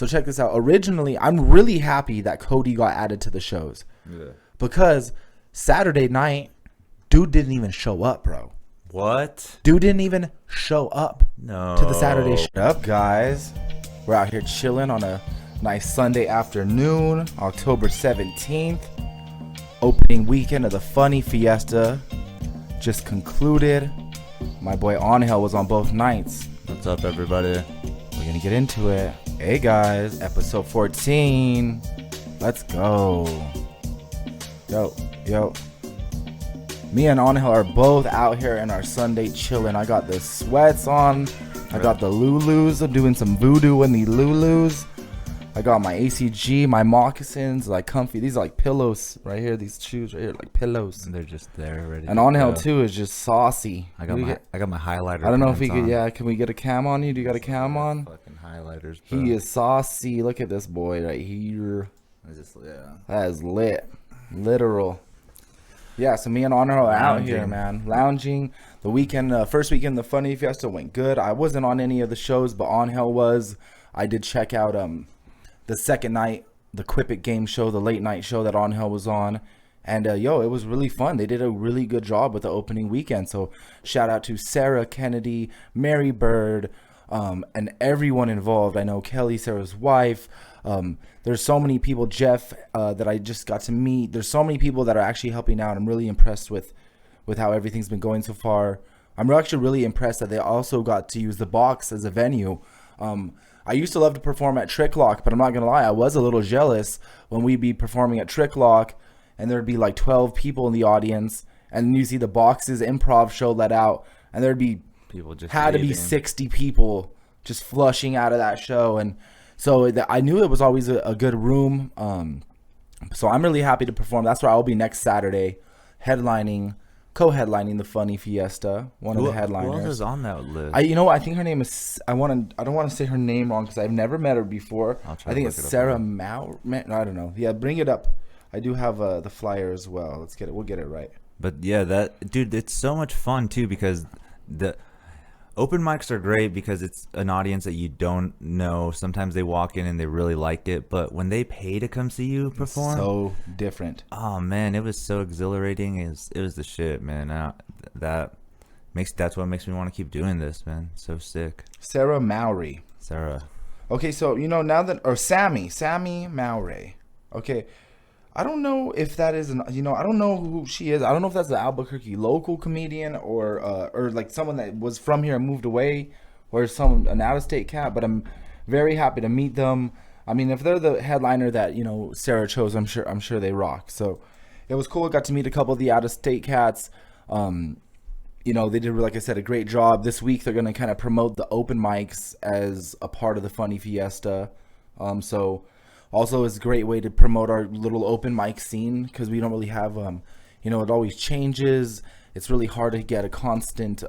So check this out. Originally, I'm really happy that Cody got added to the shows. Yeah. Because Saturday night, dude didn't even show up, bro. What? Dude didn't even show up to the Saturday show. What up, guys? We're out here chilling on a nice Sunday afternoon, October 17th. Opening weekend of the Funny Fiesta just concluded. My boy Angel was on both nights. What's up, everybody? We're going to get into it. Hey, guys. Episode 14. Let's go. Yo. Me and Angel are both out here in our Sunday chilling. I got the sweats on. I got the Lulus. I'm doing some voodoo in the Lulus. I got my ACG, my moccasins, like comfy. These are like pillows right here. These shoes right here, like pillows. And they're just there ready. And Angel too is just saucy. I got my highlighter. I don't know if we could. Yeah, can we get a cam on you? Do you got a cam on? Fucking highlighters, bro. He is saucy. Look at this boy right here. That is lit. Literal. Yeah, so me and Honor are out here, man. Lounging. The weekend, first weekend, the Funny Fiesta went good. I wasn't on any of the shows, but Angel was. I did check out the second night, the Quip It game show, the late night show that Angel was on. And, it was really fun. They did a really good job with the opening weekend. So shout out to Sarah Kennedy, Mary Bird, and everyone involved. I know Kelly, Sarah's wife. There's so many people, Jeff, that I just got to meet. There's so many people that are actually helping out. I'm really impressed with how everything's been going so far. I'm actually really impressed that they also got to use the box as a venue. I used to love to perform at Trick Lock, but I'm not going to lie, I was a little jealous when we'd be performing at Trick Lock and there'd be like 12 people in the audience, and you see the Box's improv show let out, and there'd be people just had leaving. To be 60 people just flushing out of that show. And so I knew it was always a good room. So I'm really happy to perform. That's where I'll be next Saturday, co-headlining the Funny Fiesta. One of the headliners. Who else is on that list? I think her name is. I don't want to say her name wrong because I've never met her before. I think it's Sarah Mao. I don't know. Yeah, bring it up. I do have the flyer as well. Let's get it. We'll get it right. But yeah, dude, it's so much fun too because the open mics are great because it's an audience that you don't know. Sometimes they walk in and they really like it, but when they pay to come see you perform, it's so different. Oh man, it was so exhilarating. It was the shit, man. That's what makes me want to keep doing this, man. So sick. Sarah Mowry. Sarah. Okay, so Sammy Mowry. Okay. I don't know if that is I don't know who she is. I don't know if that's the Albuquerque local comedian or like someone that was from here and moved away, or an out-of-state cat. But I'm very happy to meet them. I mean, if they're the headliner that Sarah chose, I'm sure they rock. So it was cool. I got to meet a couple of the out-of-state cats. They did, like I said, a great job. This week they're gonna kind of promote the open mics as a part of the Funny Fiesta. So. Also, it's a great way to promote our little open mic scene because we don't really have, it always changes. It's really hard to get a constant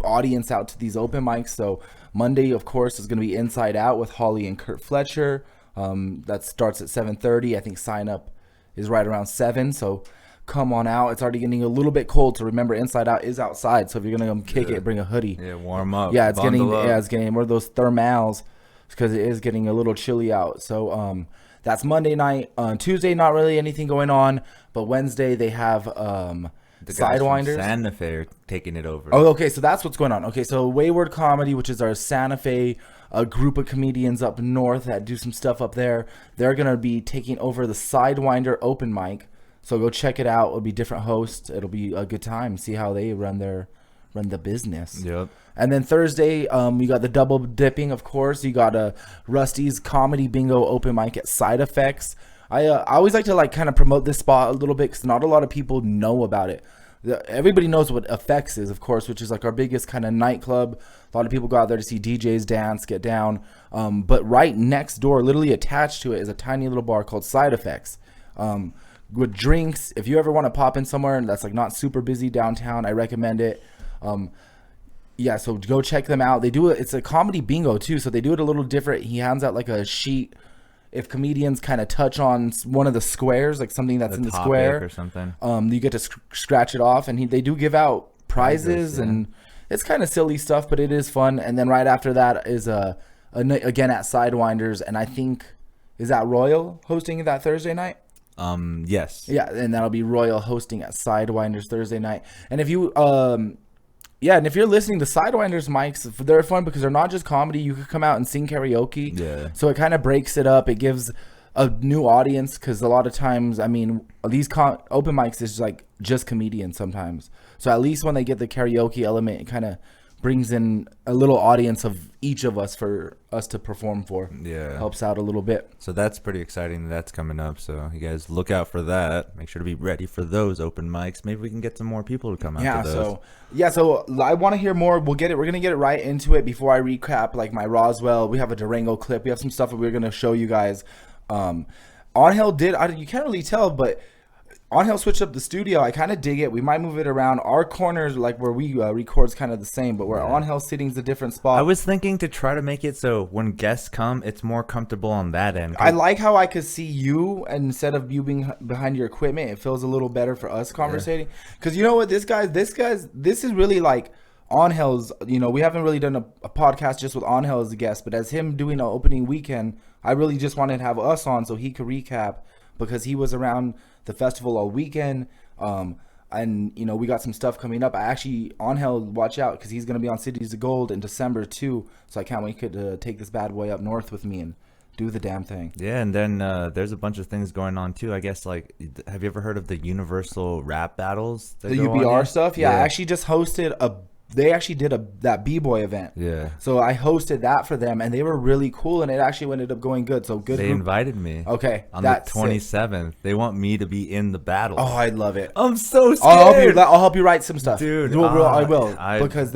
audience out to these open mics. So Monday, of course, is going to be Inside Out with Holly and Kurt Fletcher. That starts at 7:30. I think sign up is right around 7. So come on out. It's already getting a little bit cold. So remember, Inside Out is outside. So if you're going to kick it, bring a hoodie. Yeah, warm up. Yeah, it's getting one of those thermals. Because it is getting a little chilly out. So that's Monday night. On Tuesday, not really anything going on. But Wednesday, they have the Sidewinders. Santa Fe are taking it over. Oh, okay. So that's what's going on. Okay, so Wayward Comedy, which is our Santa Fe group of comedians up north that do some stuff up there. They're going to be taking over the Sidewinder open mic. So go check it out. It'll be different hosts. It'll be a good time. See how they run the business. Yep. And then Thursday, we got the double dipping, of course. You got Rusty's Comedy Bingo open mic at Side Effects. I always like to kind of promote this spot a little bit because not a lot of people know about it. Everybody knows what Effects is, of course, which is like our biggest kind of nightclub. A lot of people go out there to see DJs dance, get down. But right next door, literally attached to it, is a tiny little bar called Side Effects. With drinks. If you ever want to pop in somewhere that's like not super busy downtown, I recommend it. Yeah, so go check them out. They do it. It's a comedy bingo too, so they do it a little different. He hands out like a sheet. If comedians kind of touch on one of the squares, like something that's in the square or something, you get to scratch it off, and they do give out prizes, and it's kind of silly stuff, but it is fun. And then right after that is again at Sidewinders, and I think is that Royal hosting that Thursday night? Yes. Yeah, and that'll be Royal hosting at Sidewinders Thursday night. And if you and if you're listening, the Sidewinders mics, they're fun because they're not just comedy. You could come out and sing karaoke. Yeah. So it kind of breaks it up. It gives a new audience because a lot of times, I mean, these open mics is like just comedians sometimes. So at least when they get the karaoke element, it kind of brings in a little audience of each of us for us to perform for. Yeah. Helps out a little bit. So that's pretty exciting. That's coming up. So you guys look out for that. Make sure to be ready for those open mics. Maybe we can get some more people to come out to those. So I want to hear more. We're going to get right into it before I recap like my Roswell. We have a Durango clip. We have some stuff that we're going to show you guys. Angel did, you can't really tell, but Angel switched up the studio. I kind of dig it. We might move it around. Our corners, like where we record, is kind of the same, but where Angel's sitting is a different spot. I was thinking to try to make it so when guests come, it's more comfortable on that end. I like how I could see you, and instead of you being behind your equipment, it feels a little better for us conversating. Because you know what, this is really like Angel's, we haven't really done a podcast just with Angel as a guest, but as him doing an opening weekend, I really just wanted to have us on so he could recap because he was around the festival all weekend. And we got some stuff coming up. Angel, watch out because he's going to be on Cities of Gold in December too. So I can't wait to take this bad boy up north with me and do the damn thing. Yeah, and then there's a bunch of things going on too. I guess like, have you ever heard of the Universal Rap Battles? The UBR stuff? Yeah, I actually just hosted they actually did that B-boy event. Yeah. So I hosted that for them, and they were really cool, and it actually ended up going good. So good. They invited me. Okay. On the 27th. They want me to be in the battle. Oh, I love it. I'm so scared. I'll help you write some stuff. Dude. I will. Because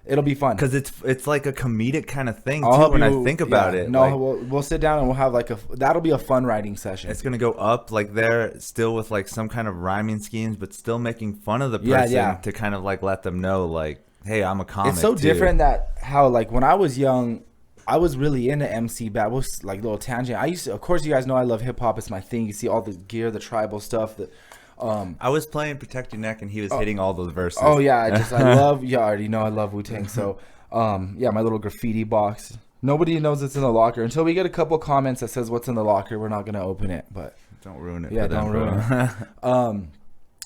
it'll be fun. Because it's like a comedic kind of thing, too, when I think about it. No, like, we'll sit down and we'll have that'll be a fun writing session. It's going to go up like there, still with like some kind of rhyming schemes, but still making fun of the person to kind of like let them know like, hey, I'm a comic. It's so too. different that how like when I was young, I was really into MC battles, like little tangent. I used to, of course, you guys know I love hip hop. It's my thing. You see all the gear, the tribal stuff. I was playing Protect Your Neck, and he was hitting all those verses. Oh yeah, I love. Yeah, I already know I love Wu-Tang. So, my little graffiti box. Nobody knows it's in the locker until we get a couple comments that says what's in the locker. We're not gonna open it, but don't ruin it. Yeah, don't ruin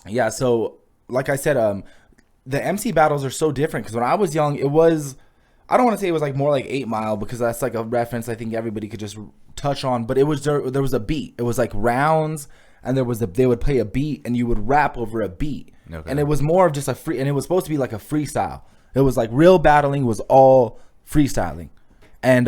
it. So like I said, the MC battles are so different because when I was young, it was, I don't want to say it was like more like 8 Mile because that's like a reference I think everybody could just touch on, but there was a beat. It was like rounds, and they would play a beat and you would rap over a beat. Okay. And it was more of just and it was supposed to be like a freestyle. It was like real battling was all freestyling. And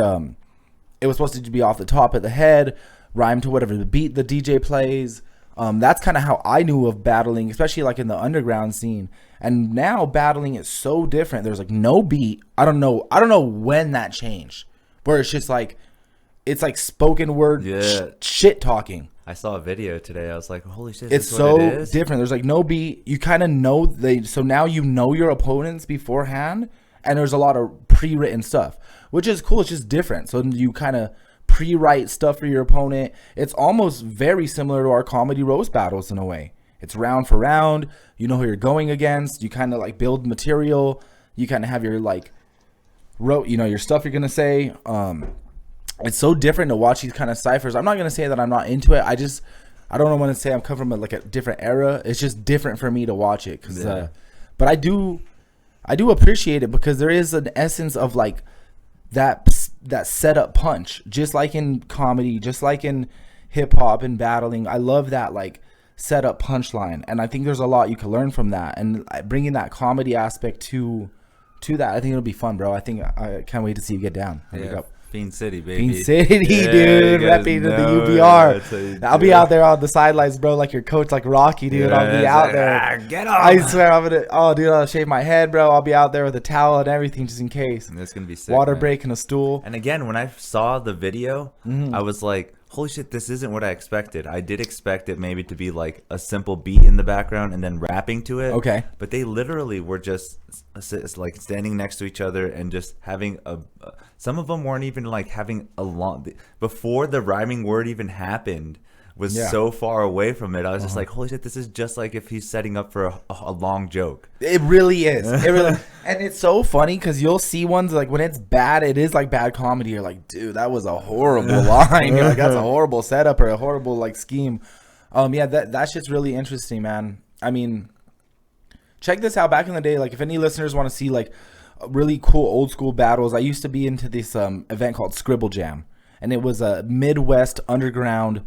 it was supposed to be off the top of the head, rhyme to whatever the beat the DJ plays. That's kind of how I knew of battling, especially like in the underground scene. And now battling is so different. There's like no beat. I don't know when that changed. Where it's just like, it's like spoken word shit talking. I saw a video today. I was like, holy shit. It's so different. There's like no beat. You kind of know so now you know your opponents beforehand. And there's a lot of pre-written stuff, which is cool. It's just different. So you kind of pre-write stuff for your opponent. It's almost very similar to our comedy roast battles in a way. It's round for round. You know who you're going against. You kind of like build material. You kind of have your like your stuff you're gonna say. It's so different to watch these kind of ciphers. I'm not gonna say that I'm not into it. I don't want to say I'm coming from like a different era. It's just different for me to watch it. But I do appreciate it because there is an essence of like that setup punch, just like in comedy, just like in hip hop and battling. I love that like setup punchline, and I think there's a lot you can learn from that, and bringing that comedy aspect to that, I think it'll be fun, bro. I can't wait to see you get down. Here we go. Fiend City, baby. Fiend City, dude. Repping to the UBR. I'll be out there on the sidelines, bro, like your coach, like Rocky, dude. Yeah, I'll be out there. Get up. I swear I'm gonna. Oh, dude, I'll shave my head, bro. I'll be out there with a towel and everything, just in case. And that's gonna be sick. Water break and a stool. And again, when I saw the video, I was like, holy shit, this isn't what I expected. I did expect it maybe to be like a simple beat in the background and then rapping to it. Okay. But they literally were just like standing next to each other and just having some of them weren't even like having a long, before the rhyming word even happened, was so far away from it. I was just like, holy shit, this is just like if he's setting up for a long joke. It really is. It really, and it's so funny because you'll see ones like when it's bad, it is like bad comedy. You're like, dude, that was a horrible line. You're like, that's a horrible setup or a horrible like scheme. Yeah, that shit's really interesting, man. I mean, check this out. Back in the day, like if any listeners want to see like really cool old school battles, I used to be into this event called Scribble Jam, and it was a Midwest underground.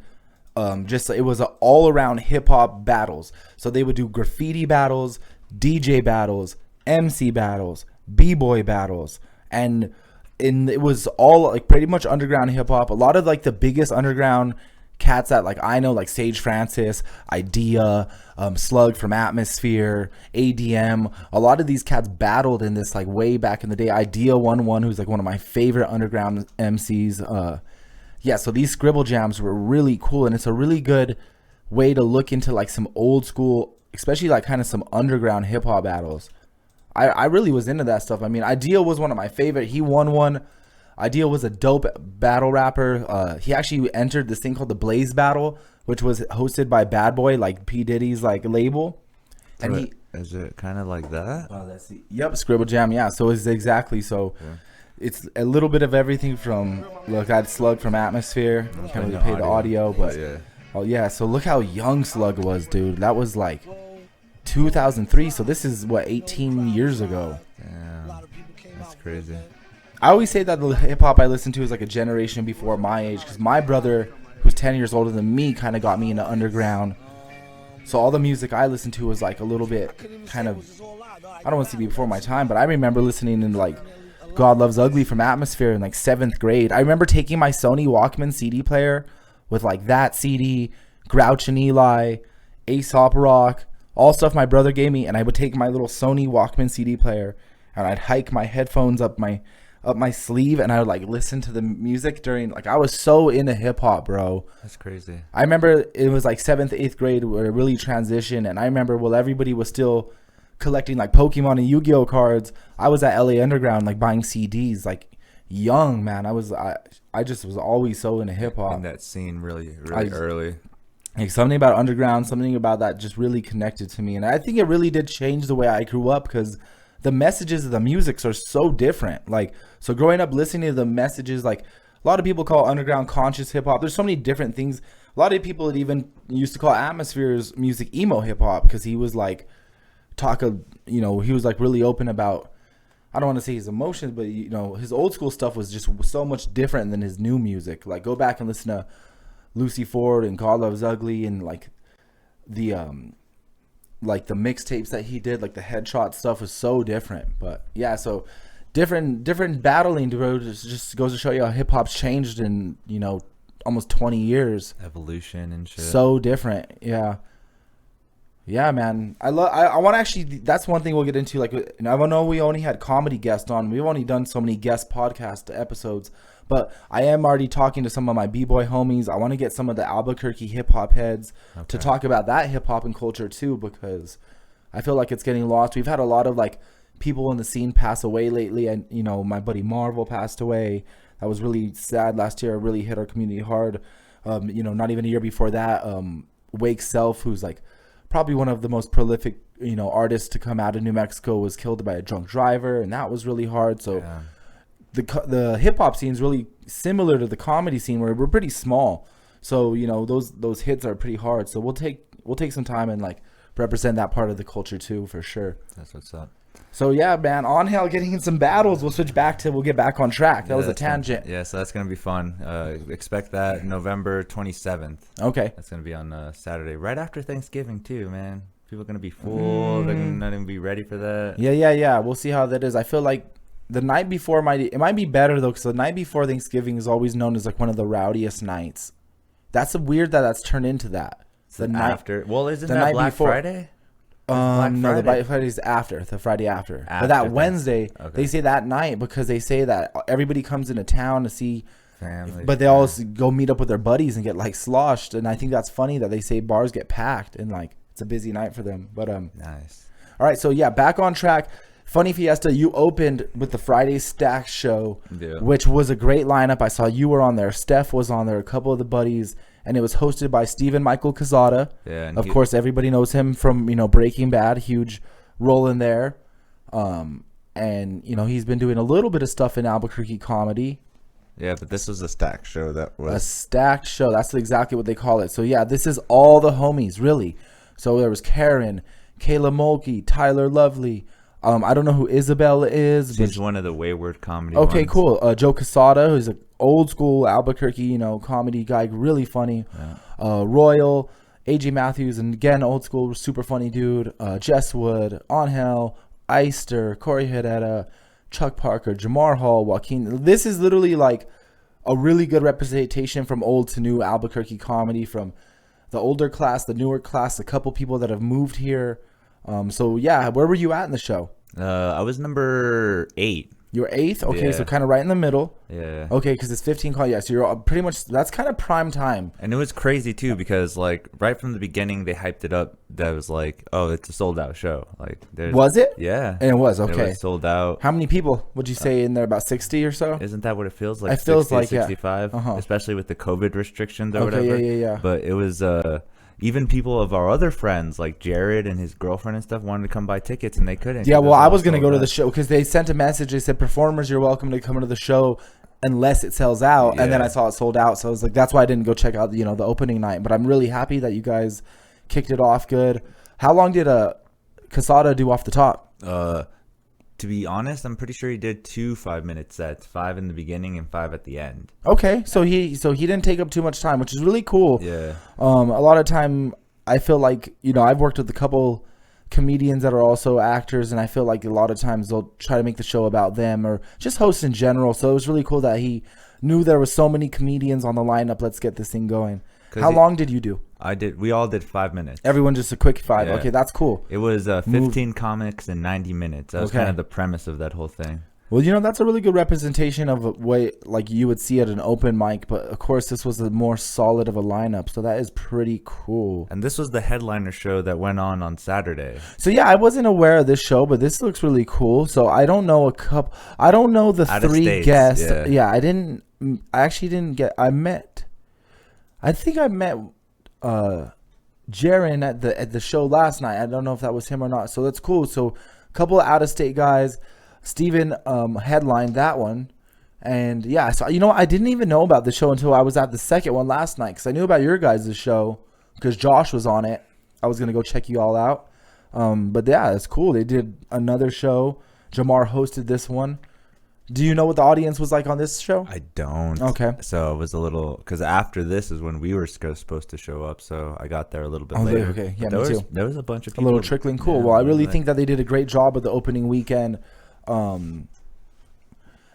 It was a all around hip hop battles. So they would do graffiti battles, DJ battles, MC battles, b-boy battles, and it was all like pretty much underground hip hop. A lot of like the biggest underground cats that like I know, like Sage Francis, Idea, Slug from Atmosphere, ADM. A lot of these cats battled in this like way back in the day. Idea won, who's like one of my favorite underground MCs. Yeah, so these Scribble Jams were really cool, and it's a really good way to look into like some old school, especially like kind of some underground hip hop battles. I really was into that stuff. I mean, Idea was one of my favorite. He won one. Idea was a dope battle rapper. He actually entered this thing called the Blaze Battle, which was hosted by Bad Boy, like P. Diddy's like label. And is it kind of like that? Let's see. Yep, Scribble Jam. Yeah, so it's exactly so. Yeah. It's a little bit of everything from, look, I had Slug from Atmosphere. Can't really play the audio, but so look how young Slug was, dude. That was like 2003, so this is what, 18 years ago. Yeah, that's crazy. I always say that the hip hop I listen to is like a generation before my age, because my brother, who's 10 years older than me, kind of got me into underground. So all the music I listened to was like a little bit kind of, I don't want to say before my time, but I remember listening to like God Loves Ugly from Atmosphere in like 7th grade. I remember taking my Sony Walkman CD player with like that CD, Grouch and Eli, Aesop Rock, all stuff my brother gave me, and I would take my little Sony Walkman CD player and I'd hike my headphones up my sleeve, and I would like listen to the music during, like, I was so into hip hop, bro. That's crazy. I remember it was like 7th, 8th grade where it really transitioned, and I remember while everybody was still collecting like Pokemon and Yu-Gi-Oh cards, I was at LA Underground like buying CDs, like young, man. I just was always so into hip hop. In that scene really early. Like something about underground, something about that just really connected to me, and I think it really did change the way I grew up, because the messages of the music are so different. Like, so growing up listening to the messages, like a lot of people call underground conscious hip hop. There's so many different things. A lot of people that even used to call Atmosphere's music emo hip hop, because he was like he was like really open about, I don't want to say his emotions, but his old school stuff was just so much different than his new music. Like, go back and listen to Lucy Ford and God Loves Ugly, and like the mixtapes that he did, like the Headshot stuff was so different. But yeah, so different battling just goes to show you how hip hop's changed in almost 20 years. Evolution and shit. So different. Yeah, man. I want to actually, that's one thing we'll get into. Like, I know we only had comedy guests on. We've only done so many guest podcast episodes, but I am already talking to some of my b-boy homies. I want to get some of the Albuquerque hip hop heads to talk about that hip hop and culture too, because I feel like it's getting lost. We've had a lot of like people in the scene pass away lately, and my buddy Marvel passed away. That was really sad last year. It really hit our community hard. Not even a year before that, Wake Self, who's like probably one of the most prolific artists to come out of New Mexico, was killed by a drunk driver, and that was really hard. So yeah. The hip hop scene is really similar to the comedy scene, where we're pretty small. So those hits are pretty hard. So we'll take some time and like represent that part of the culture too, for sure. That's what's up. So yeah, man, on hell, getting in some battles. We'll get back on track. That was a tangent. So that's gonna be fun. Expect that November 27th. Okay. That's gonna be on Saturday, right after Thanksgiving too, man. People are gonna be full. They're not gonna be ready for that. Yeah. We'll see how that is. I feel like the night before might be better though, because the night before Thanksgiving is always known as like one of the rowdiest nights. That's weird that's turned into that. The night after. Well, isn't that Black Friday? No, the Black Friday is the Friday after. But that Wednesday, they say that night, because they say that everybody comes into town to see family, but they all go meet up with their buddies and get like sloshed. And I think that's funny that they say bars get packed and like it's a busy night for them. But nice. All right, so yeah, back on track. Funny Fiesta, you opened with the Friday Stack show, Yeah. which was a great lineup. I saw you were on there. Steph was on there, a couple of the buddies, and it was hosted by Stephen Michael Quezada. Yeah, and of course, everybody knows him from, Breaking Bad, huge role in there. And, he's been doing a little bit of stuff in Albuquerque comedy. Yeah, but this was a stack show that was A stacked show. That's exactly what they call it. So, yeah, this is all the homies, really. So there was Karen, Kayla Mulkey, Tyler Lovely. I don't know who Isabel is. She's one of the Wayward comedy Okay, ones. cool. Joe Quesada, who's an old school Albuquerque, comedy guy, really funny. Yeah. Royal, AJ Matthews, and again, old school, super funny dude. Jess Wood, Angel, Eister, Corey Herrera, Chuck Parker, Jamar Hall, Joaquin. This is literally like a really good representation from old to new Albuquerque comedy, from the older class, the newer class, a couple people that have moved here. So yeah, where were you at in the show? I was number 8. You were 8th? Okay, Yeah. so kind of right in the middle. Yeah. Okay, because it's 15 calls. Yeah, so you're pretty much, that's kind of prime time. And it was crazy too because like right from the beginning they hyped it up. That was like, oh, it's a sold out show. Like, Was it? Yeah. And it was, It okay. was sold out. How many people would you say in there? About 60 or so? Isn't that what it feels like? It feels 60, like, yeah. 65, Uh-huh. especially with the COVID restrictions or Okay, whatever. yeah. But it was even people of our other friends like Jared and his girlfriend and stuff wanted to come buy tickets and they couldn't. Yeah, 'cause well, it I all was going to sold go to out. the show because they sent a message. They said, performers, you're welcome to come into the show unless it sells out. And then Yeah. I saw it sold out. So I was like, that's why I didn't go check out, the opening night. But I'm really happy that you guys kicked it off good. How long did Casada do off the top? To be honest, I'm pretty sure he did 2 5-minute sets, 5 in the beginning and 5 at the end. Okay, so he didn't take up too much time, which is really cool. Yeah. A lot of time, I feel like, I've worked with a couple comedians that are also actors, and I feel like a lot of times they'll try to make the show about them or just hosts in general. So it was really cool that he knew there was so many comedians on the lineup. Let's get this thing going. How long did you do? We all did 5 minutes. Everyone just a quick 5. Yeah. Okay, that's cool. It was 15 comics in 90 minutes. That was Okay. kind of the premise of that whole thing. Well, that's a really good representation of a way like you would see at an open mic, but of course this was a more solid of a lineup, so that is pretty cool. And this was the headliner show that went on Saturday. So yeah, I wasn't aware of this show, but this looks really cool. So I don't know I don't know the Out of 3 states, guests. yeah. I actually didn't get. I think I met Jaren at the show last night. I don't know if that was him or not. So that's cool. So a couple of out of state guys. Steven headlined that one. And yeah, so I didn't even know about the show until I was at the second one last night, because I knew about your guys' show because Josh was on it. I was gonna go check you all out. But yeah, it's cool. They did another show. Jamar hosted this one. Do you know what the audience was like on this show? I don't. Okay. So it was a little, because after this is when we were supposed to show up. So I got there a little bit later. Okay, yeah, But me there too. There was a bunch of A people. little trickling. Cool. Yeah, Well, I really like- think that they did a great job of the opening weekend.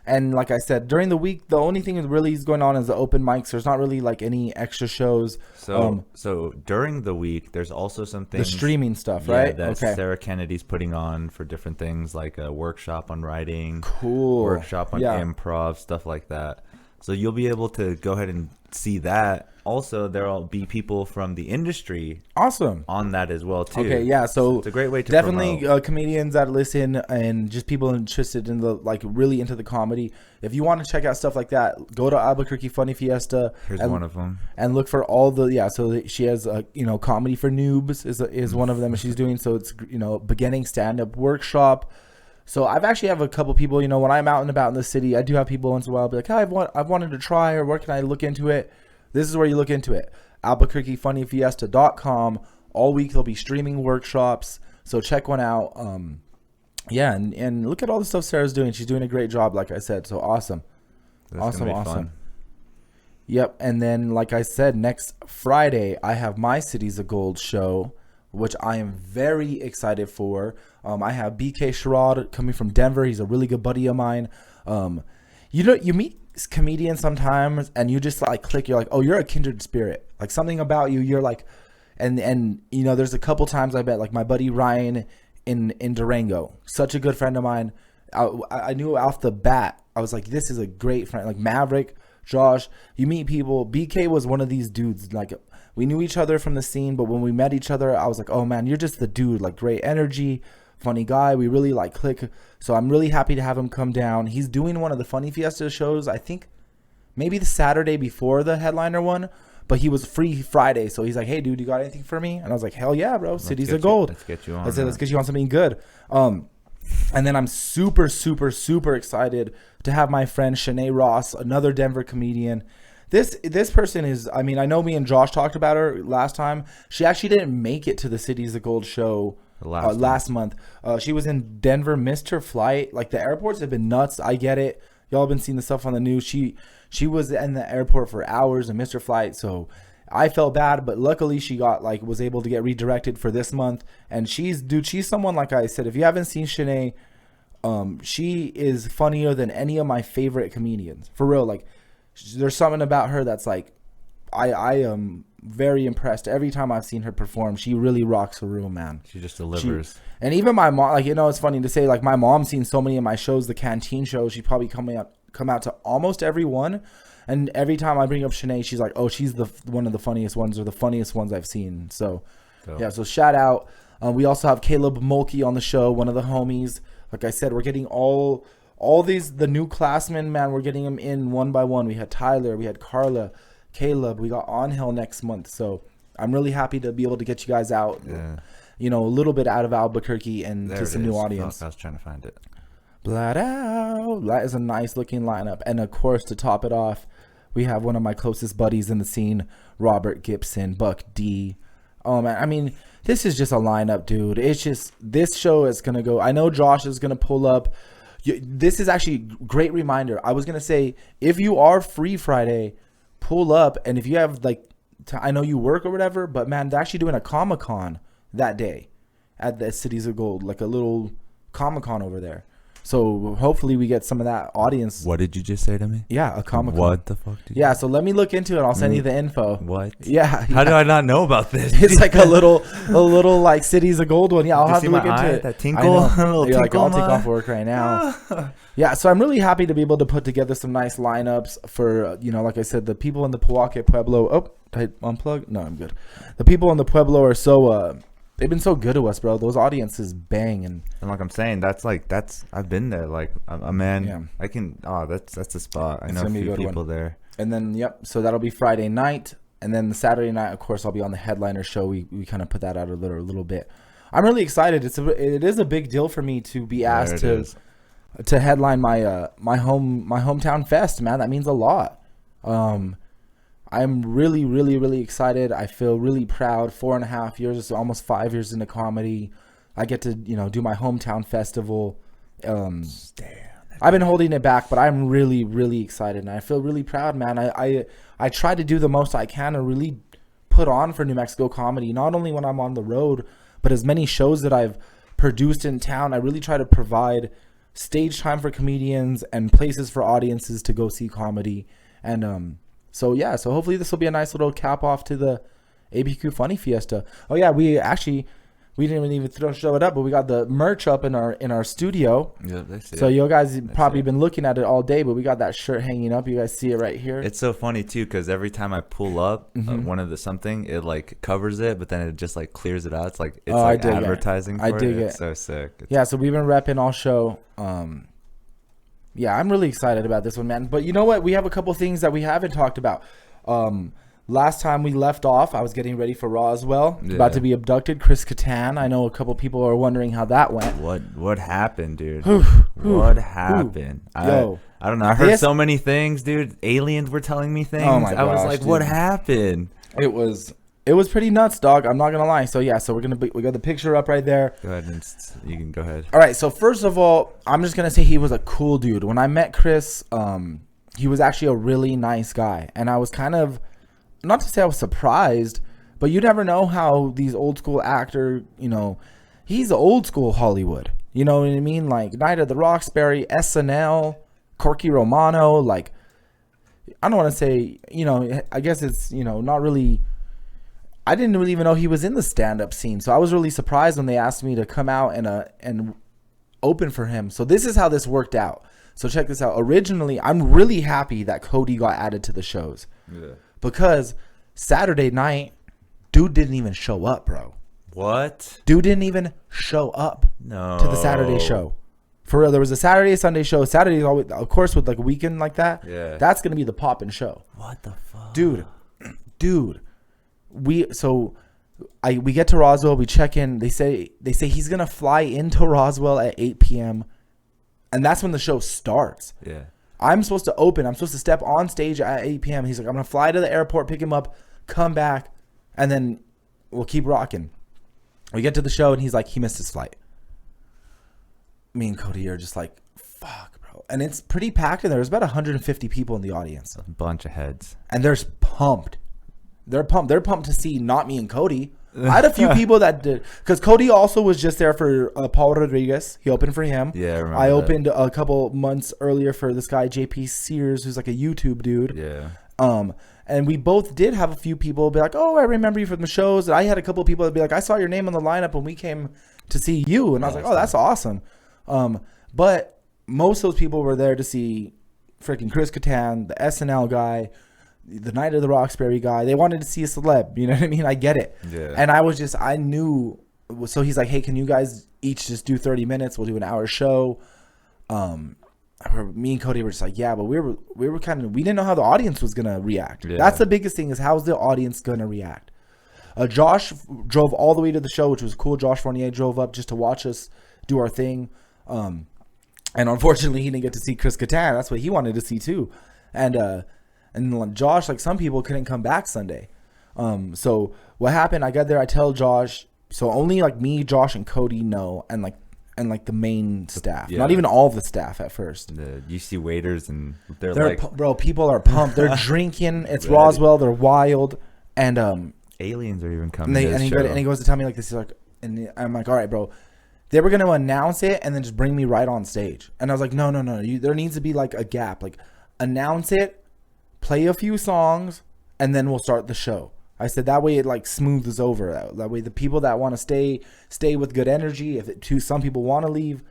And like I said, during the week, the only thing that really is going on is the open mics. There's not really like any extra shows. So during the week, there's also some The things. streaming stuff, Yeah, right? that Okay. Sarah Kennedy's putting on for different things, like a workshop on writing, Cool. workshop on Yeah. improv, stuff like that. So you'll be able to go ahead and see that. Also, there'll be people from the industry Awesome. on that as well too. Okay, yeah. So it's a great way to definitely promote. comedians that listen and just people interested in the really into the comedy. If you want to check out stuff like that, go to Albuquerque Funny Fiesta. Here's and, one of them. And look for all the So she has comedy for noobs is one of them she's doing. So it's beginning stand up workshop. So I've actually have a couple people, when I'm out and about in the city, I do have people once in a while be like, hey, I've wanted to try, or where can I look into it? This is where you look into it. AlbuquerqueFunnyFiesta.com. All week there'll be streaming workshops. So check one out. Yeah, and look at all the stuff Sarah's doing. She's doing a great job, like I said. So awesome. That's gonna be Awesome. fun. Yep. And then, like I said, next Friday, I have my Cities of Gold show, which I am very excited for. I have BK Sherrod coming from Denver. He's a really good buddy of mine. You meet comedians sometimes and you just like click. You're like, oh, you're a kindred spirit. Like something about you. You're like, and there's a couple times I bet, like my buddy Ryan in Durango, such a good friend of mine. I knew off the bat, I was like, this is a great friend. Like Maverick, Josh, you meet people. BK was one of these dudes. Like we knew each other from the scene, but when we met each other, I was like, oh man, you're just the dude. Like great energy, funny guy. We really like click. So I'm really happy to have him come down. He's doing one of the Funny Fiesta shows, I think maybe the Saturday before the headliner one, but he was free Friday. So he's like, hey, dude, you got anything for me? And I was like, hell yeah, bro. Cities of Gold. Let's get you on. I said, let's get you on something good. And then I'm super, super, super excited to have my friend Shanae Ross, another Denver comedian. This person is, I mean, I know me and Josh talked about her last time. She actually didn't make it to the Cities of Gold show last month. She was in Denver, missed her flight. Like, the airports have been nuts. I get it. Y'all have been seeing the stuff on the news. She was in the airport for hours and missed her flight. So I felt bad, but luckily she was able to get redirected for this month. And she's someone, like I said, if you haven't seen Shanae, she is funnier than any of my favorite comedians. For real, like, there's something about her that's like, I am very impressed every time I've seen her perform. She really rocks the room, man. She just delivers. And even my mom, like, it's funny to say, like, my mom's seen so many of my shows, the Canteen shows. She probably come out to almost every one. And every time I bring up Shanae, she's like, oh, she's one of the funniest ones, or the funniest ones I've seen. So, yeah, so shout out. We also have Caleb Mulkey on the show, one of the homies. Like I said, we're getting all the new classmen, man. We're getting them in one by one. We had Tyler, we had Carla, Caleb. We got Angel next month. So I'm really happy to be able to get you guys out, a little bit out of Albuquerque and to some new audience. I was trying to find it. Blad out. That is a nice looking lineup. And of course, to top it off, we have one of my closest buddies in the scene, Robert Gibson, Buck D. Oh, man. I mean, this is just a lineup, dude. It's just, this show is going to go. I know Josh is going to pull up. This is actually a great reminder. I was going to say, if you are free Friday, pull up. And if you have, like, I know you work or whatever, but, man, they're actually doing a Comic-Con that day at the Cities of Gold, like a little Comic-Con over there. So hopefully we get some of that audience. What did you just say to me? Yeah, a Comic-Con. What the fuck did you so let me look into it. I'll send you the info. What? Yeah. How do I not know about this? It's like a little like Cities of Gold one. Yeah, I'll have to look into it. That tinkle? You're like, I'll take off work right now. Yeah, so I'm really happy to be able to put together some nice lineups for, like I said, the people in the Pewaukee Pueblo. Oh, did I unplug? No, I'm good. The people in the Pueblo are so... they've been so good to us, bro. Those audiences bang. And like I'm saying, I've been there. Like, a man, I can, that's the spot. I know a few people there. And then, so that'll be Friday night. And then the Saturday night, of course, I'll be on the headliner show. We kind of put that out a little bit. I'm really excited. It is a big deal for me to be asked to headline my hometown fest, man. That means a lot. I'm really, really, really excited. I feel really proud. 4.5 years, so almost 5 years into comedy. I get to, do my hometown festival. I've been holding it back, but I'm really, really excited. And I feel really proud, man. I try to do the most I can to really put on for New Mexico comedy, not only when I'm on the road, but as many shows that I've produced in town. I really try to provide stage time for comedians and places for audiences to go see comedy. And, so hopefully this will be a nice little cap off to the ABQ Funny Fiesta. Oh yeah, we didn't even show it up, but we got the merch up in our studio. Yeah, they see it. So you guys probably been looking at it all day, but we got that shirt hanging up. You guys see it right here. It's so funny too, because every time I pull up one of the something, it like covers it, but then it just like clears it out. It's like advertising. For it. It's so sick. So we've been repping all show. Yeah, I'm really excited about this one, man. But you know what? We have a couple things that we haven't talked about. Last time we left off, I was getting ready for Roswell. Yeah. About to be abducted. Chris Kattan. I know a couple people are wondering how that went. What happened, dude? What happened? I don't know. I heard so many things, dude. Aliens were telling me things. Oh my gosh, I was like, dude. What happened? It was pretty nuts, dog. I'm not gonna lie. So yeah, we got the picture up right there. Go ahead, you can go ahead. All right. So first of all, I'm just gonna say he was a cool dude. When I met Chris, he was actually a really nice guy, and I was kind of, not to say I was surprised, but you never know how these old school actor, he's old school Hollywood. You know what I mean? Like Night at the Roxbury, SNL, Corky Romano. Like, I don't want to say, I guess it's, not really. I didn't really even know he was in the stand-up scene. So I was really surprised when they asked me to come out and open for him. So this is how this worked out. So check this out. Originally, I'm really happy that Cody got added to the shows. Yeah. Because Saturday night, dude didn't even show up, bro. What? Dude didn't even show up No. to the Saturday show. For real, there was a Saturday, Sunday show. Saturday is always, of course, with like a weekend like that. Yeah. That's gonna be the poppin' show. What the fuck? Dude. We get to Roswell, we check in. They say he's gonna fly into Roswell at 8 p.m. and that's when the show starts. Yeah. I'm supposed to step on stage at 8 p.m. He's like, I'm gonna fly to the airport, pick him up, come back, and then we'll keep rocking. We get to the show and he's like, he missed his flight. Me and Cody are just like, fuck, bro. And it's pretty packed in there. There's about 150 people in the audience. A bunch of heads. And they're pumped. They're pumped to see not me and Cody. I had a few people that did, because Cody also was just there for Paul Rodriguez. He opened for him. Yeah, I remember I that. opened a couple months earlier for this guy JP Sears, who's like a YouTube dude. Yeah. And we both did have a few people be like, oh, I remember you from the shows. And I had a couple of people that be like, I saw your name on the lineup when we came to see you. And I was like, oh, that's awesome. But most of those people were there to see freaking Chris Kattan, the SNL guy, the Night of the Roxbury guy. They wanted to see a celeb. You know what I mean? I get it. Yeah. And I knew. So he's like, hey, can you guys each just do 30 minutes? We'll do an hour show. Me and Cody were just like, yeah, but we were we didn't know how the audience was going to react. Yeah. That's the biggest thing, is how's the audience going to react? Josh drove all the way to the show, which was cool. Josh Fournier drove up just to watch us do our thing. And unfortunately, he didn't get to see Chris Kattan. That's what he wanted to see too. And Josh, like, some people couldn't come back Sunday. So what happened? I got there. I tell Josh. So only like me, Josh, and Cody know, and the main staff. Yeah. Not even all of the staff at first. You see waiters and they're like, bro, people are pumped. They're drinking. It's Ready. Roswell. They're wild. And aliens are even coming. and he goes to tell me like this. He's like, and I'm like, all right, bro. They were gonna announce it and then just bring me right on stage. And I was like, no. There needs to be like a gap. Like, announce it, play a few songs, and then we'll start the show. I said that way it like smooths over. That way the people that want to stay with good energy. Some people want to leave.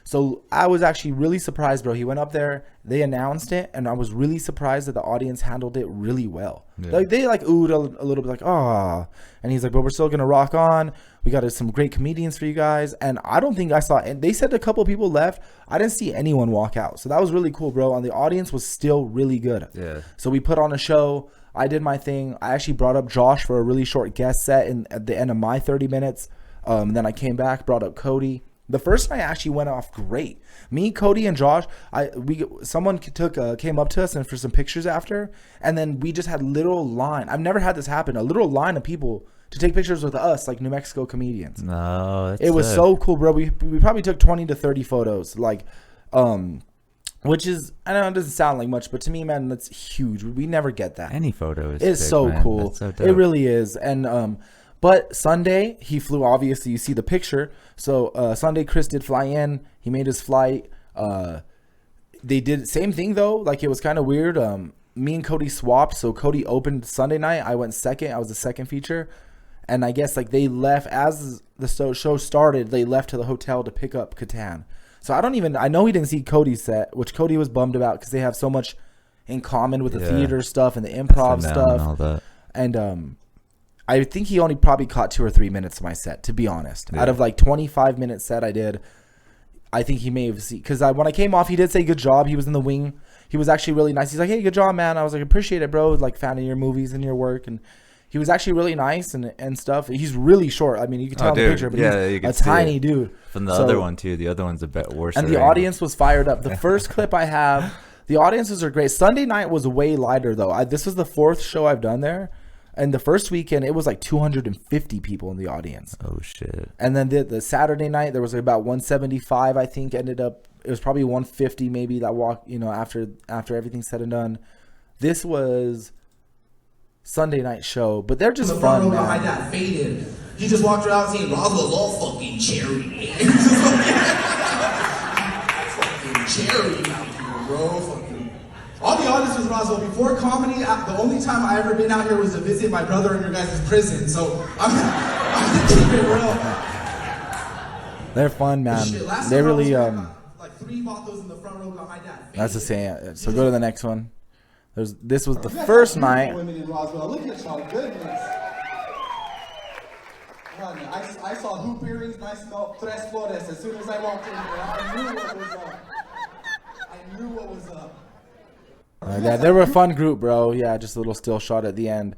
So I was actually really surprised, bro. He went up there, they announced it, and I was really surprised that the audience handled it really well. Yeah. Like, they like oohed a little bit, like, ah. And he's like, but we're still gonna rock on. We got some great comedians for you guys. And I don't think I saw, and they said a couple of people left. I didn't see anyone walk out. So that was really cool, bro. And the audience was still really good. Yeah. So we put on a show. I did my thing. I actually brought up Josh for a really short guest set at the end of my 30 minutes. Then I came back, brought up Cody. The first night actually went off great. Me, Cody, and Josh. Someone came up to us and for some pictures after, and then we just had literal line. I've never had this happen. A literal line of people to take pictures with us, like New Mexico comedians. No, that's it was so cool, bro. We probably took 20 to 30 photos, like, which is, I know it doesn't sound like much, but to me, man, that's huge. We never get that. Any photo is It's big, so man. cool. That's so dope. It really is. And but Sunday he flew. Obviously, you see the picture. So Sunday, Chris did fly in. He made his flight. They did same thing though. Like, it was kind of weird. Me and Cody swapped. So Cody opened Sunday night. I went second. I was the second feature. And I guess like they left as the show started. They left to the hotel to pick up Kattan. So I know he didn't see Cody's set, which Cody was bummed about because they have so much in common with the theater stuff and the improv stuff. And all that. And I think he only probably caught 2 or 3 minutes of my set, to be honest. Yeah. Out of like 25-minute set I did, I think he may have seen, because when I came off, he did say good job. He was in the wing. He was actually really nice. He's like, hey, good job, man. I was like, appreciate it, bro. Like, fan of your movies and your work. And he was actually really nice and stuff. He's really short. I mean, you can tell in the picture, but he's a tiny dude. From the other one, too. The other one's a bit worse. And the audience was fired up. The first clip I have, the audiences are great. Sunday night was way lighter, though. This was the 4th show I've done there. And the first weekend, it was like 250 people in the audience. Oh, shit. And then the Saturday night, there was about 175, I think, ended up. It was probably 150 maybe that walked, after everything's said and done. This was Sunday night show, but they're just fun, man. My dad faded. He just walked around saying, Roswell's all fucking cherry. Fucking cherry out here, bro. I'll be honest with Roswell, before comedy, the only time I ever been out here was to visit my brother in your guys' prison, so I'm gonna keep it real. They're fun, man. They really, like 3 vatos in the front row got my dad. That's the same. So go to the next one. This was the first night. Women in Roswell. Look at y'all, goodness. I saw hoop earrings and I smelled tres flores as soon as I walked in here. I knew what was up. I knew what was up. Yeah, they were a fun group, bro. Yeah, just a little still shot at the end.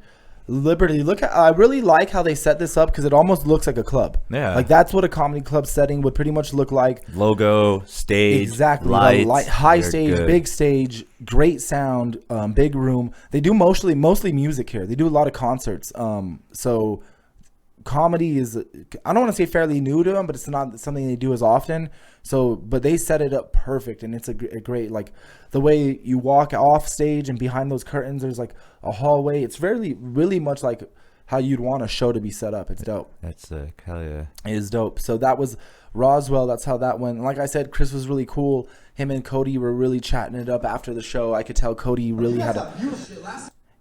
Liberty, I really like how they set this up because it almost looks like a club. Yeah. Like that's what a comedy club setting would pretty much look like. Logo, stage, exactly. lights, high stage, big stage, great sound, big room. They do mostly music here. They do a lot of concerts. So comedy is, I don't want to say fairly new to them, but it's not something they do as often. So, but they set it up perfect, and it's a great, like the way you walk off stage and behind those curtains, there's like a hallway. It's really much like how you'd want a show to be set up. It's dope. That's sick. Hell yeah. It is dope. So that was Roswell. That's how that went. And like I said, Chris was really cool. Him and Cody were really chatting it up after the show. I could tell Cody really had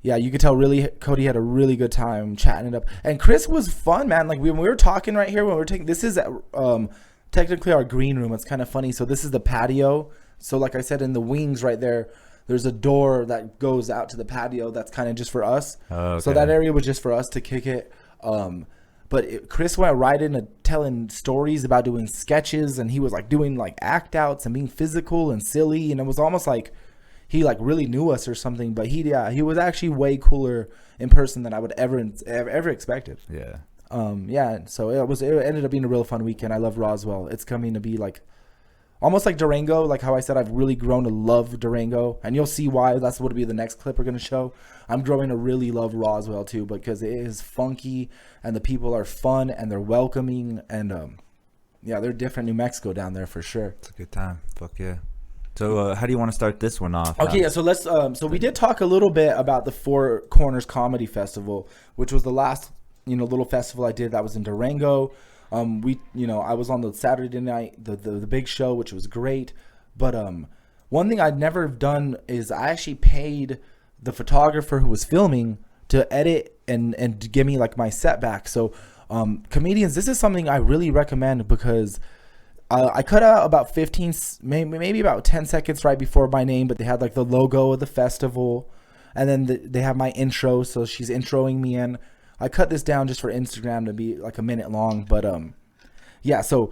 you could tell Cody had a really good time chatting it up. And Chris was fun, man. Like when we were talking right here, when we were taking, this is technically our green room. It's kind of funny. So this is the patio. So like I said, in the wings right there, there's a door that goes out to the patio. That's kind of just for us. Oh, okay. So that area was just for us to kick it. Chris went right into telling stories about doing sketches, and he was like doing like act outs and being physical and silly. And it was almost like he like really knew us or something. But he was actually way cooler in person than I would ever expected. Yeah. So it ended up being a real fun weekend. I love Roswell. It's coming to be like almost like Durango, like how I said I've really grown to love Durango, and you'll see why. That's what will be the next clip we're going to show. I'm growing to really love Roswell too, because it is funky and the people are fun and they're welcoming, and they're different. New Mexico down there for sure. It's a good time. Fuck yeah. So how do you want to start this one off? Okay, so let's so we did talk a little bit about the Four Corners Comedy Festival, which was the last little festival I did that was in Durango. I was on the Saturday night, the big show, which was great. But one thing I'd never done is I actually paid the photographer who was filming to edit and give me like my setback. So comedians, this is something I really recommend, because I cut out about 15, maybe about 10 seconds right before my name, but they had like the logo of the festival, and then they have my intro. So she's introing me in. I cut this down just for Instagram to be like a minute long, but so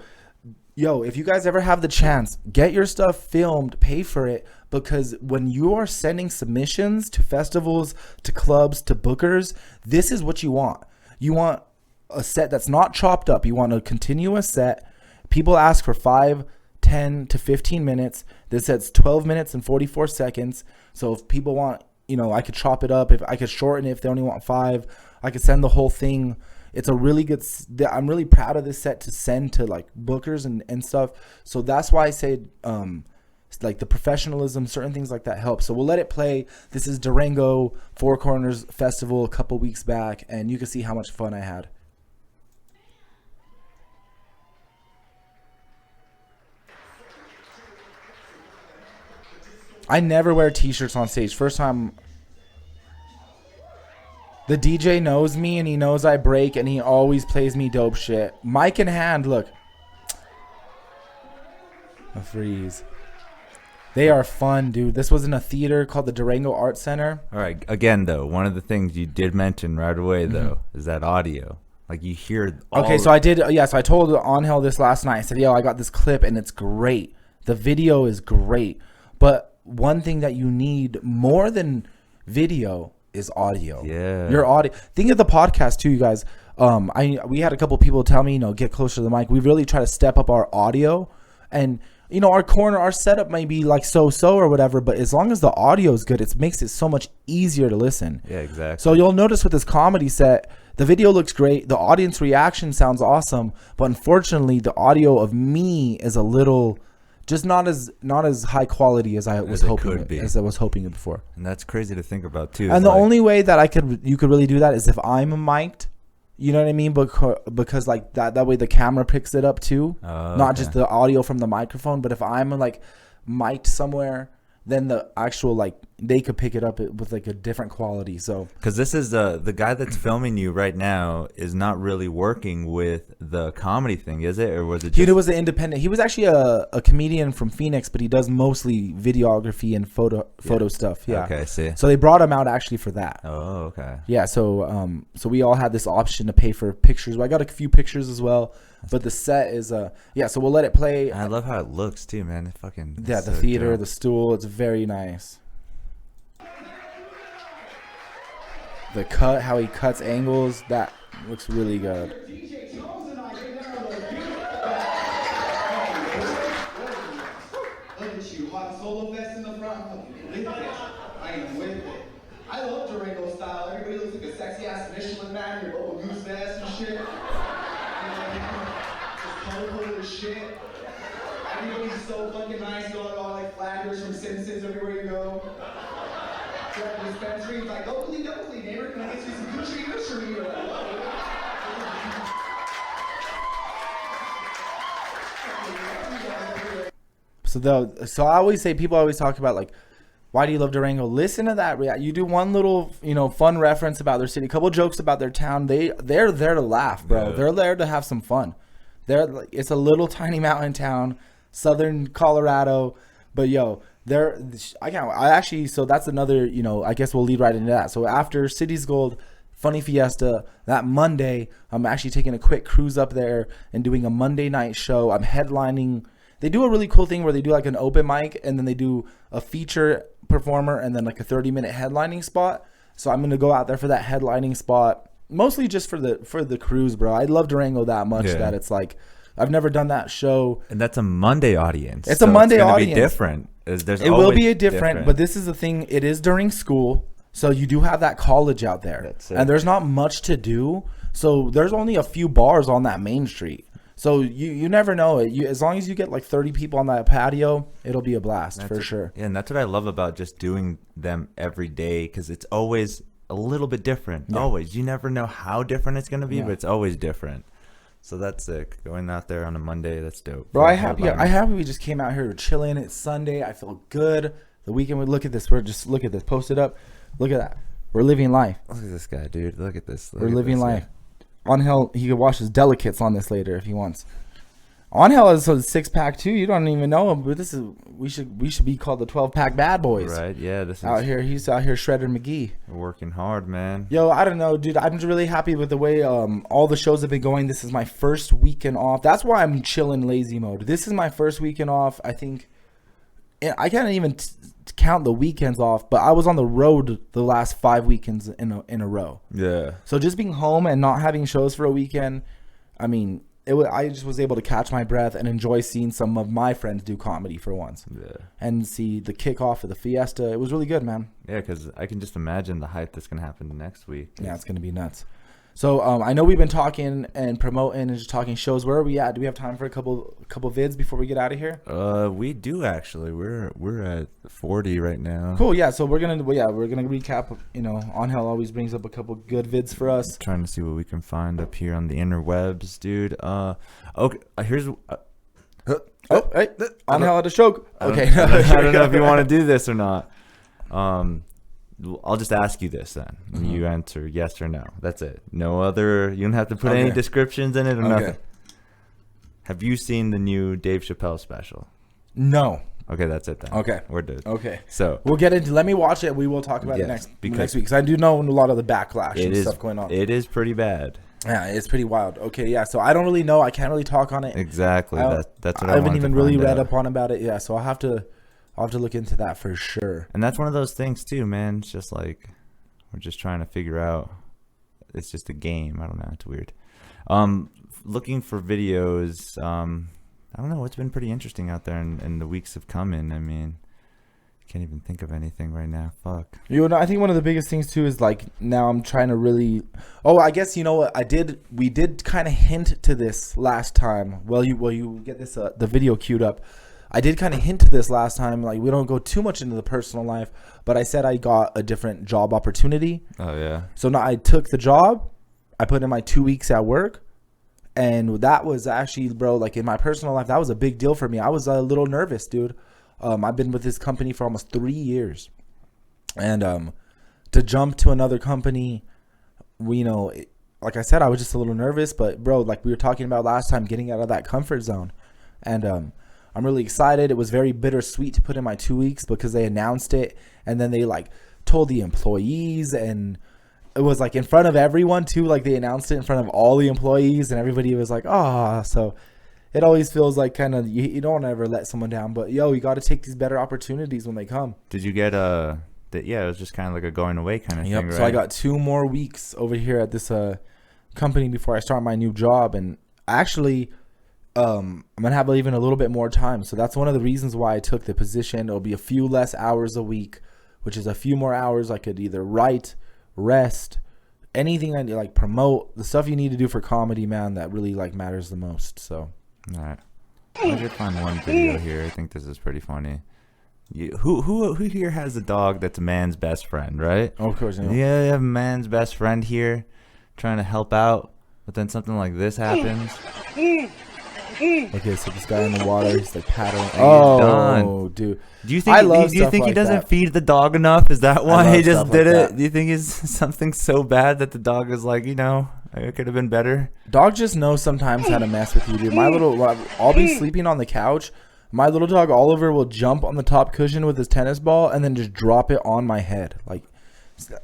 if you guys ever have the chance, get your stuff filmed, pay for it, because when you are sending submissions to festivals, to clubs, to bookers, this is what you want. You want a set that's not chopped up. You want a continuous set. People ask for 5, 10 to 15 minutes. This set's 12 minutes and 44 seconds. So if people want, I could chop it up. If I could shorten it, if they only want 5, I could send the whole thing. It's a really good, I'm really proud of this set to send to like bookers and stuff. So that's why I say like the professionalism, certain things like that help. So we'll let it play. This is Durango Four Corners Festival a couple weeks back, and you can see how much fun I had. I never wear t-shirts on stage. First time. The DJ knows me, and he knows I break, and he always plays me dope shit. Mic in hand, look. A freeze. They are fun, dude. This was in a theater called the Durango Art Center. All right. Again, though, one of the things you did mention right away, though, is that audio. Like you hear. So I did. So I told Angel this last night. I said, I got this clip, and it's great. The video is great. But one thing that you need more than video is audio. Yeah. Your audio. Think of the podcast too, you guys. We had a couple people tell me, get closer to the mic. We really try to step up our audio, and our setup may be like so or whatever, but as long as the audio is good, it makes it so much easier to listen. Yeah, exactly. So you'll notice with this comedy set, the video looks great, the audience reaction sounds awesome, but unfortunately the audio of me is a little just not as high quality as I was hoping it before. And that's crazy to think about too. And the only way that you could really do that is if I'm mic'd. You know what I mean? Because like that way the camera picks it up too, not just the audio from the microphone. But if I'm like mic'd somewhere, then the actual like they could pick it up with like a different quality. So because this is the guy that's filming you right now is not really working with the comedy thing, is it, or was it? He was an independent. He was actually a comedian from Phoenix, but he does mostly videography and photo stuff. Yeah. Okay, I see. So they brought him out actually for that. Oh, okay. Yeah. So so we all had this option to pay for pictures. I got a few pictures as well, but the set is yeah. So we'll let it play. I love how it looks too, man. It fucking the theater, dope. The stool. It's very nice. The cut, how he cuts angles, that looks really good. Look at you, hot solo vest in the front. I am with it. I love Durango style. Everybody looks like a sexy ass Michelin man, your little goose vest and shit. Just colorful as shit. Everybody's so fucking nice. You all like Flanders from Simpsons everywhere you go. Dispensary, like, locally, neighbor, can I get you some Gucci? So I always say, people always talk about like, why do you love Durango? Listen to that. You do one little, fun reference about their city, a couple jokes about their town. They're there to laugh, bro. Yeah. They're there to have some fun. It's a little tiny mountain town, southern Colorado, but so that's another, I guess we'll lead right into that. So after City's Gold, Funny Fiesta, that Monday, I'm actually taking a quick cruise up there and doing a Monday night show. I'm headlining. They do a really cool thing where they do like an open mic and then they do a feature performer and then like a 30-minute headlining spot. So I'm going to go out there for that headlining spot, mostly just for the cruise, bro. I love Durango that much that it's like, I've never done that show. And that's a Monday audience. It's a Monday audience. Be different. It will be different, but this is the thing. It is during school, so you do have that college out there, and there's not much to do. So there's only a few bars on that main street. So you never know. As long as you get like 30 people on that patio, it'll be a blast for sure. Yeah, and that's what I love about just doing them every day, because it's always a little bit different. Yeah. Always. You never know how different it's going to be, but it's always different. So that's sick. Going out there on a Monday, that's dope. Bro, I happy we just came out here. We're chilling. It's Sunday. I feel good. The weekend, we look at this. Look at this. Post it up. Look at that. We're living life. Look at this guy, dude. Look at this. We're living life. Angel, he could wash his delicates on this later if he wants. Angel has a 6-pack too. You don't even know him, but we should be called the 12-pack bad boys. Right? Yeah. This is out here. He's out here shredding McGee. We're working hard, man. Yo, I don't know, dude. I'm just really happy with the way all the shows have been going. This is my first weekend off. That's why I'm chilling lazy mode. This is my first weekend off. I think I can't even count the weekends off, but I was on the road the last 5 weekends in a row. Yeah. So just being home and not having shows for a weekend, I mean, I just was able to catch my breath and enjoy seeing some of my friends do comedy for once. Yeah. And see the kickoff of the Fiesta. It was really good, man. Yeah, because I can just imagine the hype that's going to happen next week. Yeah, it's going to be nuts. So I know we've been talking and promoting and just talking shows. Where are we at? Do we have time for a couple vids before we get out of here? We do actually. We're at 40 right now. Cool. Yeah. So we're gonna recap. Angel always brings up a couple good vids for us. Trying to see what we can find up here on the interwebs, dude. Okay. Here's. Hey, Angel had a stroke. Okay. I don't know if you want to do this or not. I'll just ask you this then. Mm-hmm. You answer yes or no. That's it. No other. You don't have to put any descriptions in it or nothing. Have you seen the new Dave Chappelle special? No. Okay, that's it then. Okay, we're good. Okay, so we'll get into. Let me watch it. We will talk about it next week because I do know a lot of the backlash and stuff going on. It is pretty bad. Yeah, it's pretty wild. Okay, yeah. So I don't really know. I can't really talk on it. Exactly. That's what I haven't even really read up on about it. Yeah, so I'll have to look into that for sure. And that's one of those things too, man. It's just like we're just trying to figure out. It's just a game. I don't know. It's weird. Looking for videos. I don't know. It's been pretty interesting out there in the weeks of coming. I mean, I can't even think of anything right now. Fuck. I think one of the biggest things too is like now I'm trying to really. Oh, I guess you know what I did. We did kind of hint to this last time. Well, you get this the video queued up. I did kind of hint to this last time. Like we don't go too much into the personal life, but I said I got a different job opportunity. Oh yeah. So now I took the job. I put in my 2 weeks at work. And that was actually, bro, like in my personal life, that was a big deal for me. I was a little nervous, dude. I've been with this company for almost 3 years. And to jump to another company, like I said, I was just a little nervous. But bro, like we were talking about last time, getting out of that comfort zone, and I'm really excited. It was very bittersweet to put in my 2 weeks because they announced it, and then they like told the employees, and it was like in front of everyone too. Like they announced it in front of all the employees, and everybody was like, "Ah." So it always feels like kind of you don't want to ever let someone down. But you got to take these better opportunities when they come. Did you get yeah, it was just kind of like a going away kind of thing, right? So I got 2 more weeks over here at this company before I start my new job, and actually, I'm gonna have even a little bit more time. So that's one of the reasons why I took the position. It'll be a few less hours a week, which is a few more hours I could either write, rest, anything I need, like promote the stuff you need to do for comedy, man. That really like matters the most. So, all right, I did find one video here. I think this is pretty funny. Who here has a dog that's a man's best friend, right? Oh, of course. Yeah, you have a man's best friend here trying to help out, but then something like this happens. Okay, so this guy in the water, he's like paddling. Oh, done. Dude. Do you think he doesn't feed the dog enough? Is that why he just did it? Do you think it's something so bad that the dog is like, it could have been better? Dog just knows sometimes how to mess with you, dude. I'll be sleeping on the couch. My little dog Oliver will jump on the top cushion with his tennis ball and then just drop it on my head. Like,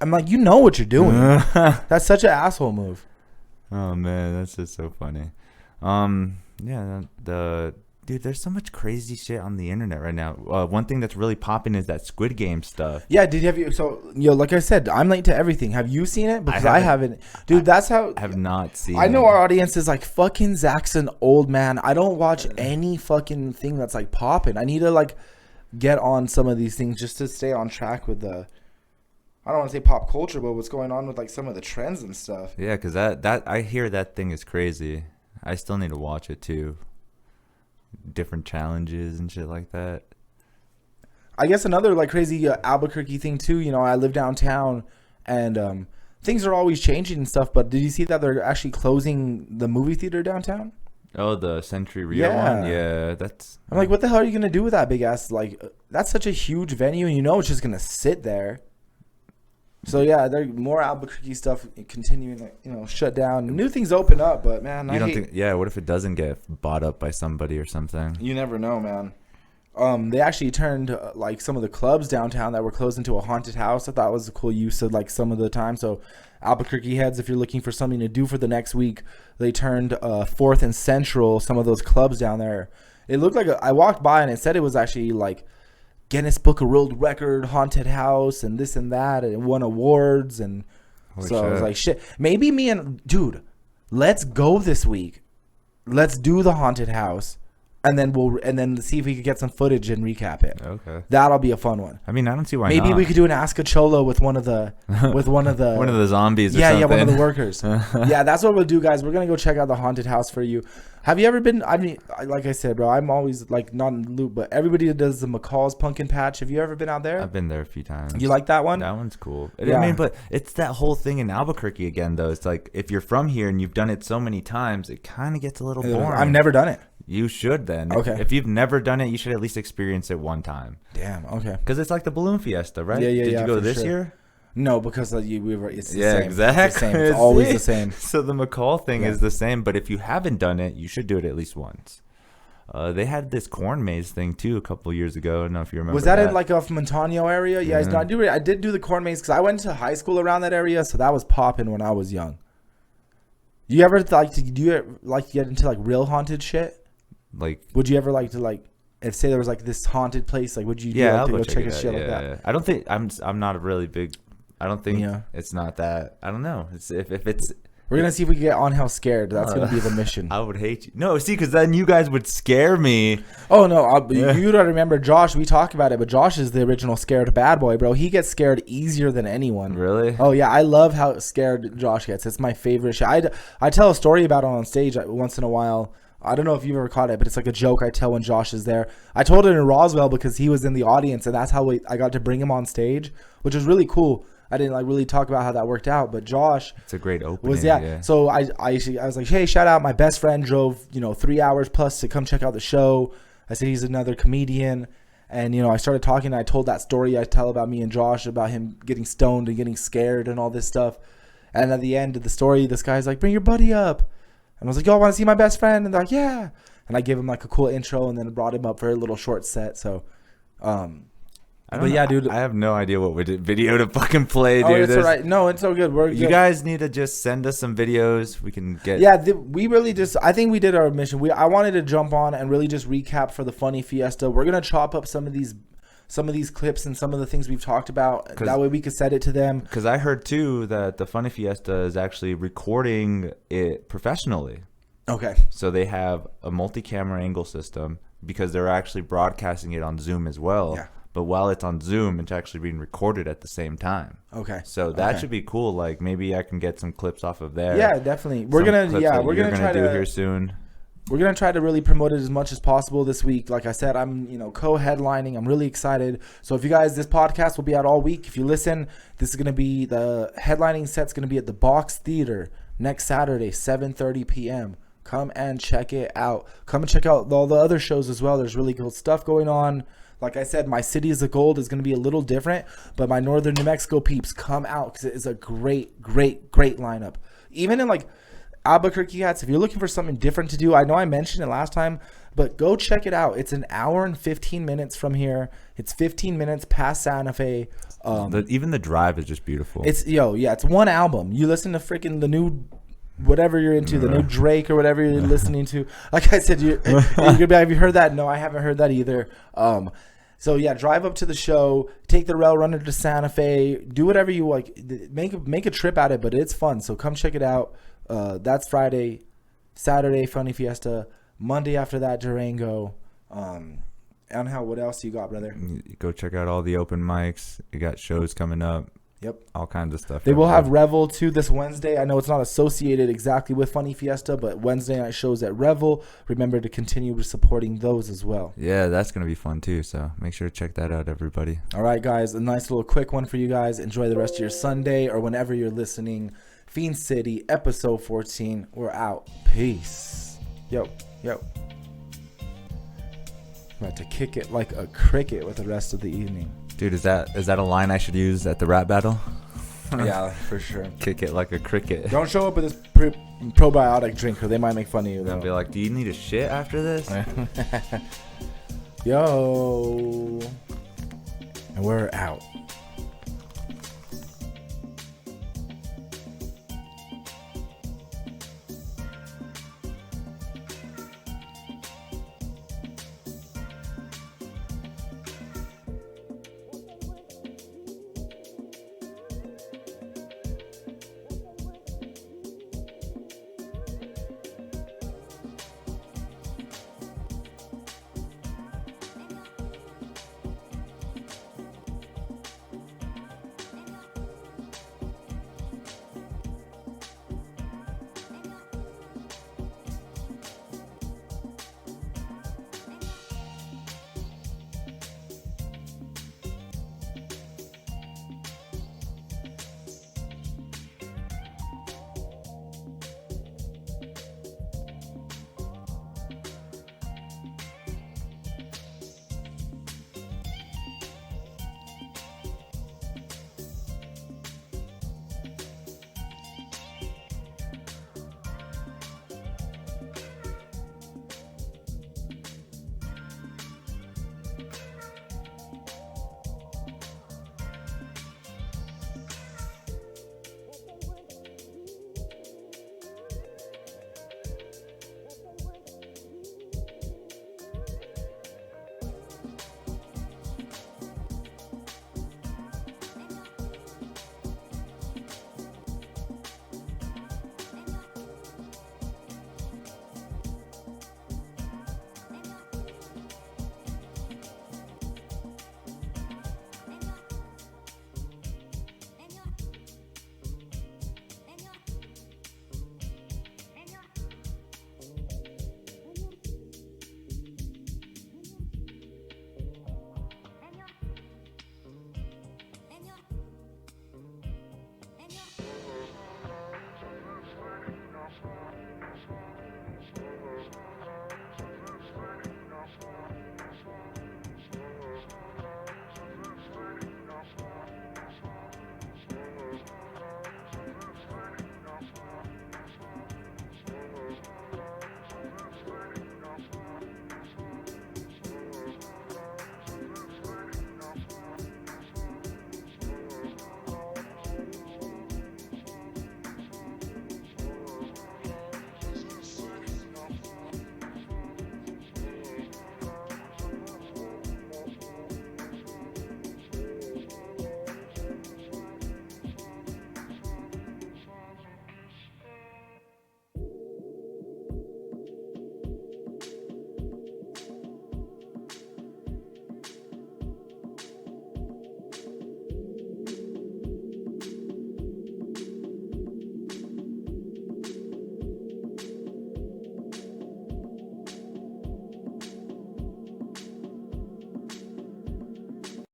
I'm like, you know what you're doing. That's such an asshole move. Oh man, that's just so funny. Yeah, dude, there's so much crazy shit on the internet right now. One thing that's really popping is that Squid Game stuff. Yeah, like I said, I'm late to everything. Have you seen it? Because I haven't. Dude, that's how. I have not seen I know our audience is like, fucking Zach's an old man. I don't watch any fucking thing that's like popping. I need to like get on some of these things just to stay on track with the, I don't want to say pop culture, but what's going on with like some of the trends and stuff. Yeah, because that I hear that thing is crazy. I still need to watch it too. Different challenges and shit like that. I guess another like crazy Albuquerque thing too. I live downtown, and things are always changing and stuff. But did you see that they're actually closing the movie theater downtown? Oh, the Century Rio one? Yeah, that's... I'm like, what the hell are you going to do with that big ass... Like, that's such a huge venue, and it's just going to sit there. So, yeah, there more Albuquerque stuff continuing, shut down. New things open up, but, man, what if it doesn't get bought up by somebody or something? You never know, man. They actually turned, some of the clubs downtown that were closed into a haunted house. I thought was a cool use of, some of the time. So, Albuquerque heads, if you're looking for something to do for the next week, they turned 4th and Central, some of those clubs down there. It looked like I walked by and it said it was actually Guinness Book of World Record haunted house and this and that, and it won awards. And I was like, shit, maybe dude, let's go this week. Let's do the haunted house. And then see if we could get some footage and recap it. Okay, that'll be a fun one. I mean, I don't see why. Maybe we could do an Ask a Cholo with one of the one of the zombies. Yeah, one of the workers. Yeah, that's what we'll do, guys. We're gonna go check out the haunted house for you. Have you ever been? I mean, like I said, bro, I'm always not in the loop, but everybody that does the McCall's Pumpkin Patch. Have you ever been out there? I've been there a few times. You like that one? That one's cool. Yeah. I mean, but it's that whole thing in Albuquerque again, though. It's like if you're from here and you've done it so many times, it kind of gets a little boring. I've never done it. You should then. Okay. If you've never done it, you should at least experience it one time. Damn. Okay. Because it's like the balloon fiesta, right? Yeah. Did you go this year? No, because it's the same. Exactly. It's the same. It's always the same. So the McCall thing is the same, but if you haven't done it, you should do it at least once. They had this corn maze thing too a couple years ago. I don't know if you remember. Was that in a Montano area? Yeah, I did do the corn maze because I went to high school around that area, so that was popping when I was young. You ever like to get into real haunted shit? Would you ever if say there was this haunted place, would you go check a shit like that? Yeah. I don't think I'm not a really big. I don't think it's not that. I don't know. It's if it's. We're gonna see if we can get on how scared. That's gonna be the mission. I would hate you. No, see, because then you guys would scare me. Oh no, you don't remember Josh. We talk about it, but Josh is the original scared bad boy, bro. He gets scared easier than anyone. Really? Oh yeah, I love how scared Josh gets. It's my favorite shit. I tell a story about it on stage once in a while. I don't know if you've ever caught it, but it's like a joke I tell when Josh is there. I told it in Roswell because he was in the audience, and that's how I got to bring him on stage, which was really cool. I didn't really talk about how that worked out, but Josh, it's a great opening. So I was like, hey, shout out, my best friend drove 3 hours plus to come check out the show. I said he's another comedian, And, I started talking, and I told that story I tell about me and Josh about him getting stoned and getting scared and all this stuff. And at the end of the story, this guy's like, bring your buddy up. And I was like, y'all want to see my best friend? And they're like, yeah. And I gave him like a cool intro and then brought him up for a little short set. So, dude. I have no idea what video to fucking play, dude. Oh, it's all right. No, it's so good. You guys need to just send us some videos. We can get. Yeah, we really I think we did our mission. I wanted to jump on and really just recap for the funny Fiesta. We're gonna chop up some of these clips and some of the things we've talked about. That way we could send it to them. Because I heard too that the funny Fiesta is actually recording it professionally. Okay. So they have a multi-camera angle system because they're actually broadcasting it on Zoom as well. Yeah. But while it's on Zoom, it's actually being recorded at the same time. Okay. So that should be cool. Like maybe I can get some clips off of there. Yeah, definitely. We're gonna try do to here soon. We're gonna try to really promote it as much as possible this week. Like I said, I'm co-headlining. I'm really excited. So if you guys, this podcast will be out all week. If you listen, this is gonna be the headlining set's gonna be at the Box Theater next Saturday, 7:30 p.m. Come and check it out. Come and check out all the other shows as well. There's really cool stuff going on. Like I said, my City is the Gold is going to be a little different, but my Northern New Mexico peeps, come out because it is a great, great, great lineup. Even in like Albuquerque Cats, if you're looking for something different to do, I know I mentioned it last time, but go check it out. It's an hour and 15 minutes from here. It's 15 minutes past Santa Fe. Even the drive is just beautiful. It's one album. You listen to freaking the new whatever you're into, the new Drake or whatever you're listening to. Like I said, you're gonna be like, have you heard that? No, I haven't heard that either. So yeah, drive up to the show, take the rail runner to Santa Fe, do whatever you like, make a trip out of it, but it's fun. So come check it out. That's Friday, Saturday, Funny Fiesta, Monday after that, Durango. Angel, what else you got, brother? Go check out all the open mics. You got shows coming up. Yep. All kinds of stuff. They will have Revel too this Wednesday. I know it's not associated exactly with Funny Fiesta, but Wednesday night shows at Revel. Remember to continue supporting those as well. Yeah, that's going to be fun too. So make sure to check that out, everybody. All right, guys. A nice little quick one for you guys. Enjoy the rest of your Sunday or whenever you're listening. Fiend City, episode 14. We're out. Peace. Yo. I'm about to kick it like a cricket with the rest of the evening. Dude, is that a line I should use at the rap battle? Yeah, for sure. Kick it like a cricket. Don't show up with this probiotic drink or they might make fun of you. They'll be like, do you need a shit after this? Yo. And we're out.